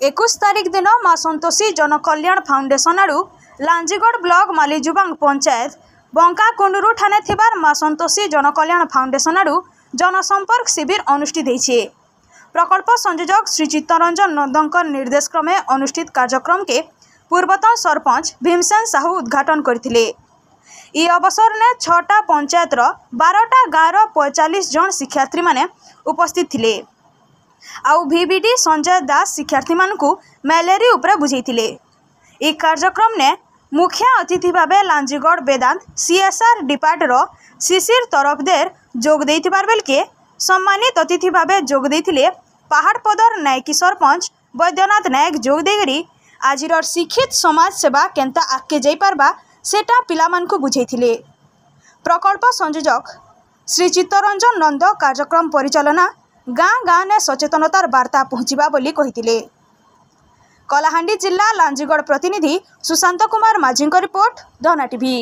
21 तारिख दिन माँ संतोषी जनकल्याण फाउंडेशन आड़ू लांजीगढ़ ब्लॉक मालीजुबांग पंचायत बंकाकुंडरू ठाने थिबार माँ संतोषी जनकल्याण फाउंडेशन आड़ू जनसंपर्क शिविर अनुष्ठित होइछे। प्रकल्प संयोजक श्री चित्तरंजन नंदकर निर्देश क्रमे अनुष्ठित कार्यक्रम के पूर्वतन सरपंच भीमसेन साहू उद्घाटन करथिले। ई अवसर ने 6टा पंचायत 12टा गाँव 45 जन शिक्षार्थी माने उपस्थित थिले। आउ VBD संजय दास शिक्षार्थी मानकु मैलेरी उपरे बुझेइथिले। ई कार्यक्रम ने मुख्य अतिथि भावे लांजीगढ़ वेदांत CSR डिपार्टमेंट शिशिर तरफदेर जोग देइथिबार बेलके सम्मानित अतिथि भावे जोग देइथिले पहाड़पदर नायकी सरपंच वैद्यनाथ नायक जोग देगरी आजिर शिक्षित समाज सेवा केंता आगे जाई पारबा सेटा पिलामानकु बुझेइथिले। प्रकल्प संयोजक श्री चित्तरंजन नंद कार्यक्रम परिचालना गाँ गाँ ने सचेतनतार वार्ता पहुँचवा बोली कहिथिले। कलाहांडी जिला लांजीगढ़ प्रतिनिधि सुशांत कुमार माझी रिपोर्ट धना टीवी।